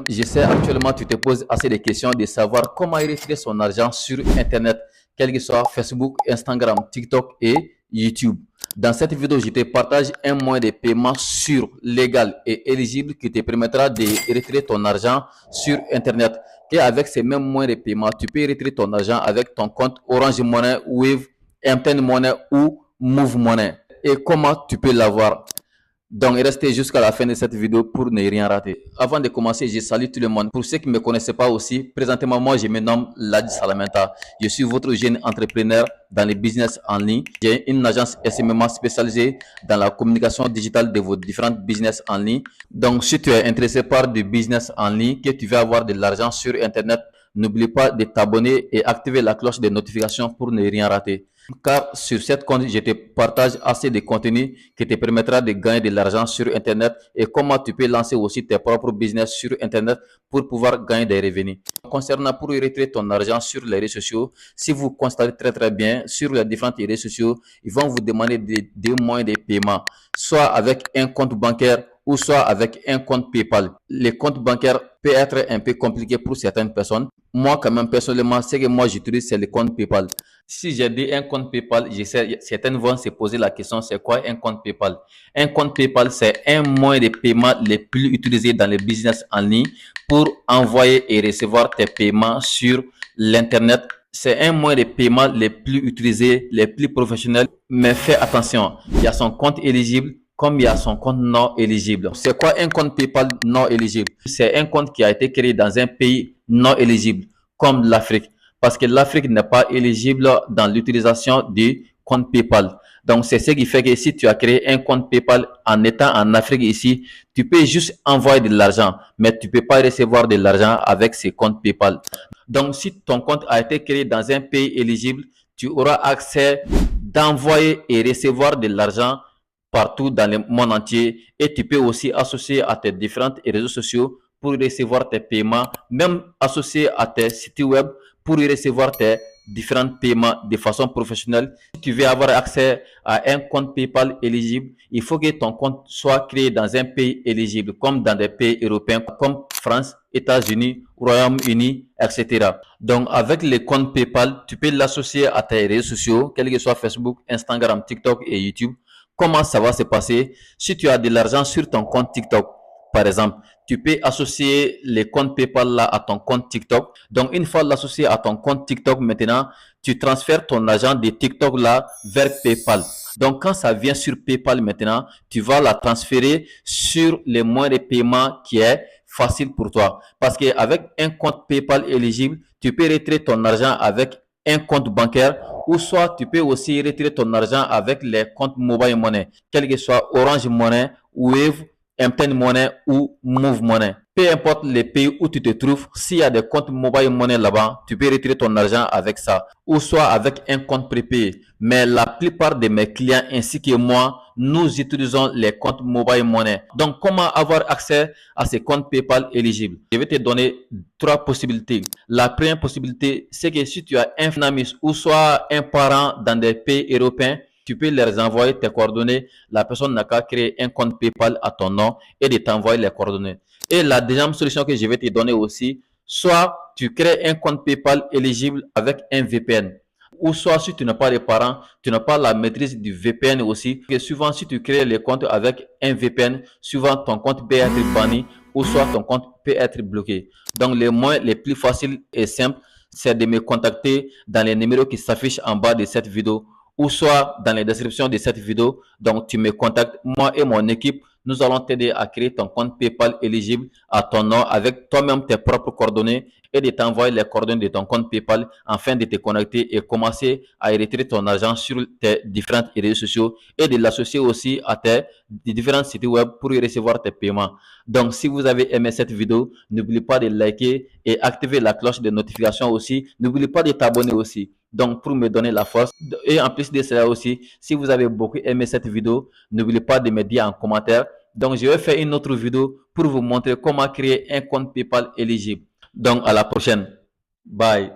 je sais actuellement tu te poses assez de questions de savoir comment retirer son argent sur Internet, quel que soit Facebook, Instagram, TikTok et YouTube. Dans cette vidéo, je te partage un moyen de paiement sûr, légal et éligible qui te permettra de retirer ton argent sur Internet. Et avec ces mêmes moyens de paiement, tu peux retirer ton argent avec ton compte Orange Money, Wave, MTN Money ou Move Money. Et comment tu peux l'avoir? Donc, restez jusqu'à la fin de cette vidéo pour ne rien rater. Avant de commencer, je salue tout le monde. Pour ceux qui ne me connaissent pas aussi, présentement, moi, je me nomme Ladji Salamenta. Je suis votre jeune entrepreneur dans le business en ligne. J'ai une agence SMMA spécialisée dans la communication digitale de vos différents business en ligne. Donc, si tu es intéressé par du business en ligne, que tu veux avoir de l'argent sur Internet, n'oublie pas de t'abonner et activer la cloche de notification pour ne rien rater. Car sur cette compte, je te partage assez de contenu qui te permettra de gagner de l'argent sur Internet et comment tu peux lancer aussi tes propres business sur Internet pour pouvoir gagner des revenus. Concernant pour retirer ton argent sur les réseaux sociaux, si vous constatez très bien sur les différents réseaux sociaux, ils vont vous demander des moyens de paiement, soit avec un compte bancaire ou soit avec un compte PayPal. Les comptes bancaires peuvent être un peu compliqués pour certaines personnes. Moi, quand même, personnellement, ce que moi j'utilise, c'est le compte PayPal. Si j'ai dit un compte PayPal, je sais, certaines vont se poser la question, c'est quoi un compte PayPal? Un compte PayPal, c'est un moyen de paiement le plus utilisé dans le business en ligne pour envoyer et recevoir tes paiements sur l'Internet. C'est un moyen de paiement le plus utilisé, le plus professionnel. Mais fais attention, il y a son compte éligible comme il y a son compte non éligible. C'est quoi un compte PayPal non éligible? C'est un compte qui a été créé dans un pays non éligible, comme l'Afrique. Parce que l'Afrique n'est pas éligible dans l'utilisation du compte PayPal. Donc, c'est ce qui fait que si tu as créé un compte PayPal en étant en Afrique ici, tu peux juste envoyer de l'argent, mais tu ne peux pas recevoir de l'argent avec ces comptes PayPal. Donc, si ton compte a été créé dans un pays éligible, tu auras accès d'envoyer et recevoir de l'argent partout dans le monde entier et tu peux aussi associer à tes différents réseaux sociaux pour recevoir tes paiements, même associé à tes sites web pour y recevoir tes différents paiements de façon professionnelle. Si tu veux avoir accès à un compte PayPal éligible, il faut que ton compte soit créé dans un pays éligible, comme dans des pays européens, comme France, États-Unis, Royaume-Uni, etc. Donc, avec le compte PayPal, tu peux l'associer à tes réseaux sociaux, quels que soient Facebook, Instagram, TikTok et YouTube. Comment ça va se passer? Si tu as de l'argent sur ton compte TikTok, par exemple, tu peux associer les comptes PayPal là à ton compte TikTok. Donc, une fois l'associé à ton compte TikTok, maintenant, tu transfères ton argent de TikTok là vers PayPal. Donc, quand ça vient sur PayPal maintenant, tu vas la transférer sur les moyens de paiement qui est facile pour toi. Parce qu'avec un compte PayPal éligible, tu peux retirer ton argent avec un compte bancaire ou soit tu peux aussi retirer ton argent avec les comptes mobile money, quel que soit Orange Money, Wave, MTN Money ou Move Money. Peu importe les pays où tu te trouves, s'il y a des comptes mobile money là-bas, tu peux retirer ton argent avec ça ou soit avec un compte prépayé. Mais la plupart de mes clients ainsi que moi, nous utilisons les comptes mobile money. Donc, comment avoir accès à ces comptes PayPal éligibles? Je vais te donner trois possibilités. La première possibilité, c'est que si tu as un ami ou soit un parent dans des pays européens, tu peux leur envoyer tes coordonnées. La personne n'a qu'à créer un compte PayPal à ton nom et de t'envoyer les coordonnées. Et la deuxième solution que je vais te donner aussi, soit tu crées un compte PayPal éligible avec un VPN. Ou soit si tu n'as pas de parents, tu n'as pas la maîtrise du VPN aussi. Et souvent, si tu crées les comptes avec un VPN, souvent ton compte peut être banni ou soit ton compte peut être bloqué. Donc, les moyens les plus faciles et simples, c'est de me contacter dans les numéros qui s'affichent en bas de cette vidéo ou soit dans les descriptions de cette vidéo. Donc, tu me contactes, moi et mon équipe, nous allons t'aider à créer ton compte PayPal éligible à ton nom avec toi-même tes propres coordonnées et de t'envoyer les coordonnées de ton compte PayPal afin de te connecter et commencer à retirer ton argent sur tes différents réseaux sociaux et de l'associer aussi à tes différents sites web pour y recevoir tes paiements. Donc, si vous avez aimé cette vidéo, n'oubliez pas de liker et activer la cloche de notification aussi. N'oubliez pas de t'abonner aussi. Donc, pour me donner la force. Et en plus de cela aussi, si vous avez beaucoup aimé cette vidéo, n'oubliez pas de me dire en commentaire. Donc, je vais faire une autre vidéo pour vous montrer comment créer un compte PayPal éligible. Donc, à la prochaine. Bye.